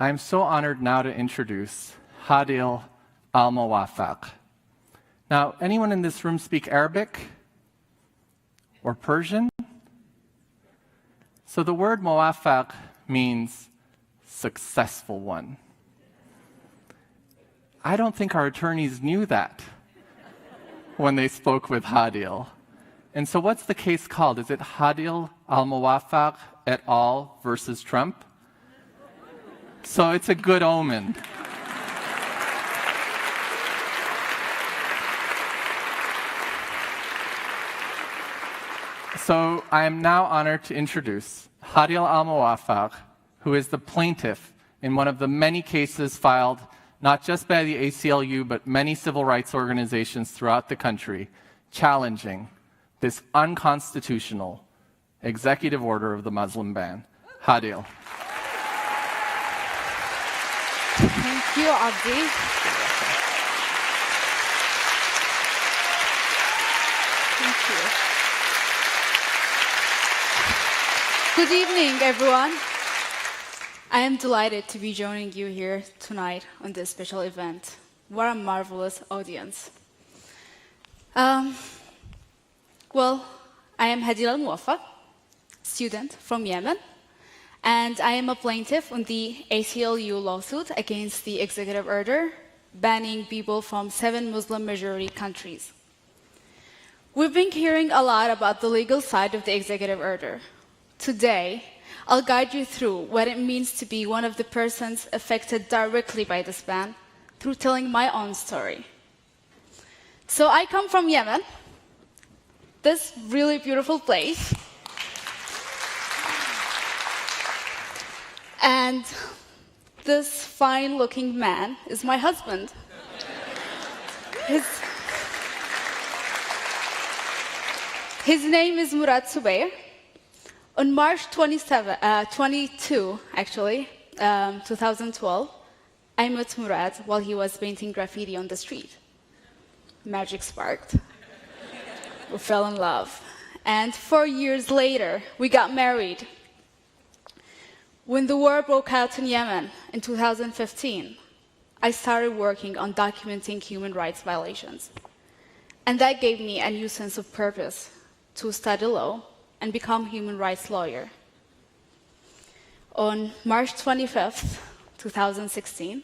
I'm so honored now to introduce Hadil Al-Mowafak. Now, anyone in this room speak Arabic or Persian? So the word Mowafak means successful one. I don't think our attorneys knew that when they spoke with Hadil. And so what's the case called? Is it Hadil Al-Mowafak et al. Versus Trump? So it's a good omen. So I am now honored to introduce Hadil Al-Mowafak, who is the plaintiff in one of the many cases filed not just by the ACLU, but many civil rights organizations throughout the country, challenging this unconstitutional executive order of the Muslim ban. Hadil. Thank you, Abdi. Thank you. Good evening, everyone. I am delighted to be joining you here tonight on this special event. What a marvelous audience. Well, I am Hadil Al-Mowafak, student from Yemen, and I am a plaintiff on the ACLU lawsuit against the executive order banning people from 7 Muslim-majority countries. We've been hearing a lot about the legal side of the executive order. Today, I'll guide you through what it means to be one of the persons affected directly by this ban through telling my own story. So I come from Yemen, this really beautiful place. And this fine-looking man is my husband. His name is Murad Zubair. On March 22, 2012, I met Murad while he was painting graffiti on the street. Magic sparked. We fell in love. And 4 years later, we got married. When the war broke out in Yemen in 2015, I started working on documenting human rights violations. And that gave me a new sense of purpose to study law and become a human rights lawyer. On March 25th, 2016,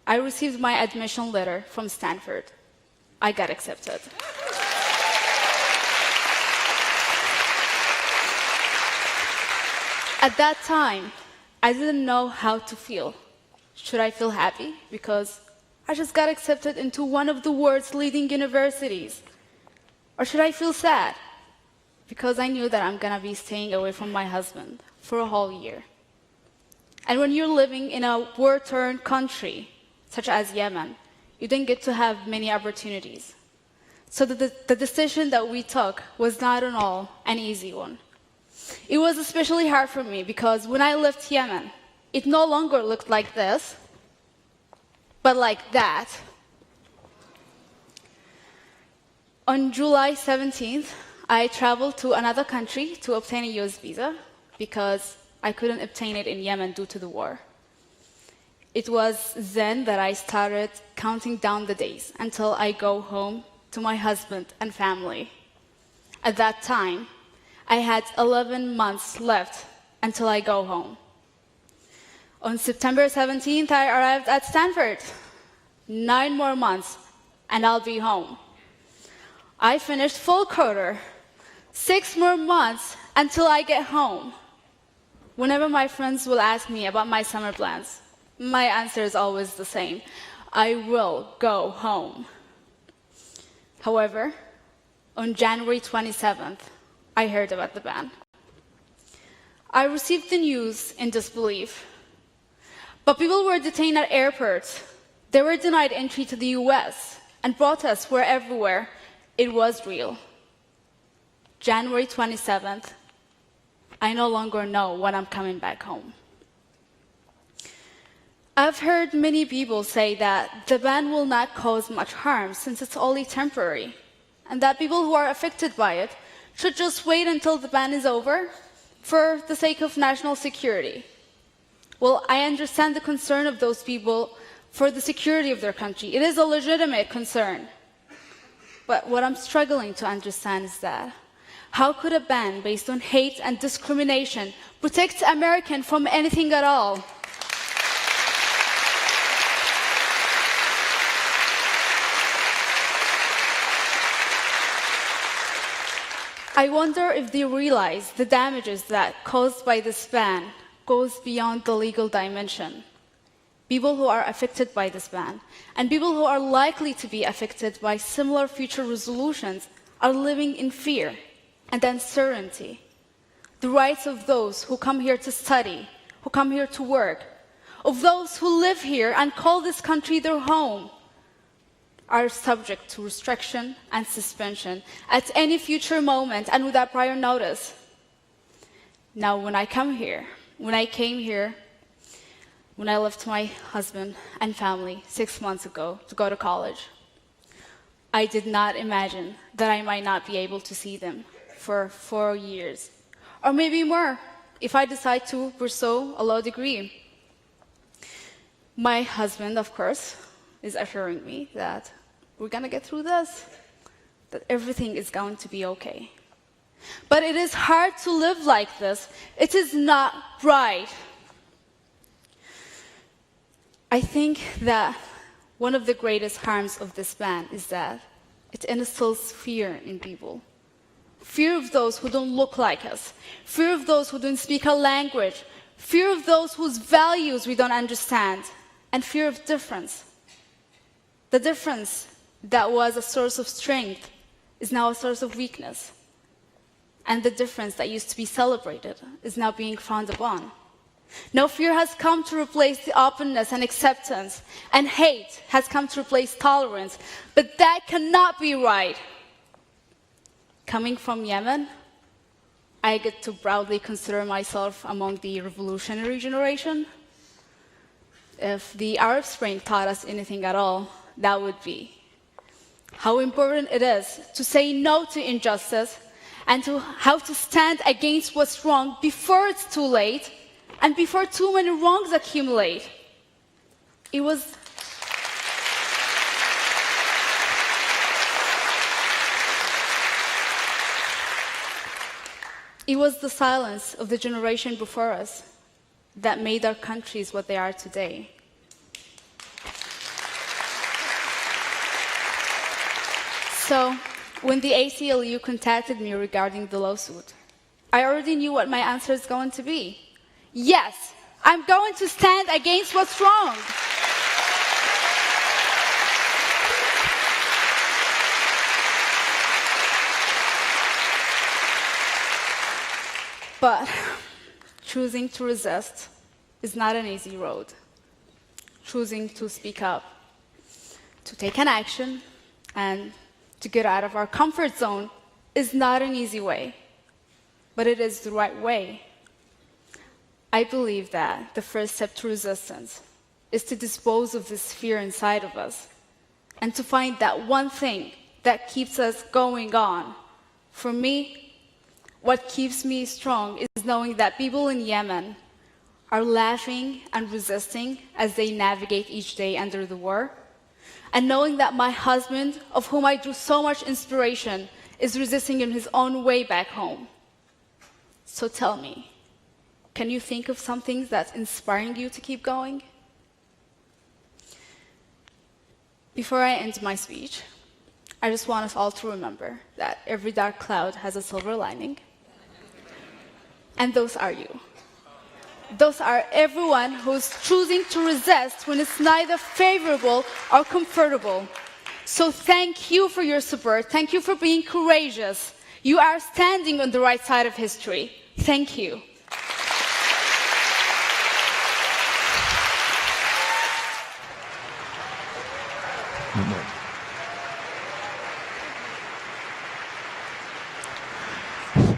I received my admission letter from Stanford. I got accepted. At that time, I didn't know how to feel. Should I feel happy because I just got accepted into one of the world's leading universities? Or should I feel sad because I knew that I'm gonna be staying away from my husband for a whole year? And when you're living in a war-torn country, such as Yemen, you didn't get to have many opportunities. So the decision that we took was not at all an easy one. It was especially hard for me because when I left Yemen, it no longer looked like this, but like that. On July 17th, I traveled to another country to obtain a US visa because I couldn't obtain it in Yemen due to the war. It was then that I started counting down the days until I go home to my husband and family. At that time, I had 11 months left until I go home. On September 17th, I arrived at Stanford. 9 more months, and I'll be home. I finished full quarter. 6 more months until I get home. Whenever my friends will ask me about my summer plans, my answer is always the same. I will go home. However, on January 27th, I heard about the ban. I received the news in disbelief. But people were detained at airports. They were denied entry to the US, and protests were everywhere. It was real. January 27th, I no longer know when I'm coming back home. I've heard many people say that the ban will not cause much harm since it's only temporary, and that people who are affected by it should just wait until the ban is over for the sake of national security. Well, I understand the concern of those people for the security of their country. It is a legitimate concern. But what I'm struggling to understand is that how could a ban based on hate and discrimination protect Americans from anything at all? I wonder if they realize the damages that caused by this ban goes beyond the legal dimension. People who are affected by this ban and people who are likely to be affected by similar future resolutions are living in fear and uncertainty. The rights of those who come here to study, who come here to work, of those who live here and call this country their home, are subject to restriction and suspension at any future moment and without prior notice. Now, when I came here, when I left my husband and family 6 months ago to go to college, I did not imagine that I might not be able to see them for 4 years, or maybe more, if I decide to pursue a law degree. My husband, of course, is assuring me that we're going to get through this, that everything is going to be okay. But it is hard to live like this. It is not right. I think that one of the greatest harms of this ban is that it instills fear in people. Fear of those who don't look like us, fear of those who don't speak our language, fear of those whose values we don't understand, and fear of difference. The difference that was a source of strength is now a source of weakness. And the difference that used to be celebrated is now being frowned upon. Now fear has come to replace the openness and acceptance, and hate has come to replace tolerance. But that cannot be right. Coming from Yemen, I get to proudly consider myself among the revolutionary generation. If the Arab Spring taught us anything at all, that would be how important it is to say no to injustice and to how to stand against what's wrong before it's too late and before too many wrongs accumulate. It was the silence of the generation before us that made our countries what they are today. So, when the ACLU contacted me regarding the lawsuit, I already knew what my answer is going to be. Yes, I'm going to stand against what's wrong. But choosing to resist is not an easy road. Choosing to speak up, to take an action, and to get out of our comfort zone is not an easy way, but it is the right way. I believe that the first step to resistance is to dispose of this fear inside of us and to find that one thing that keeps us going on. For me, what keeps me strong is knowing that people in Yemen are laughing and resisting as they navigate each day under the war, and knowing that my husband, of whom I drew so much inspiration, is resisting in his own way back home. So tell me, can you think of something that's inspiring you to keep going? Before I end my speech, I just want us all to remember that every dark cloud has a silver lining. And those are you. Those are everyone who's choosing to resist when it's neither favorable or comfortable. So thank you for your support. Thank you for being courageous. You are standing on the right side of history. Thank you. No more.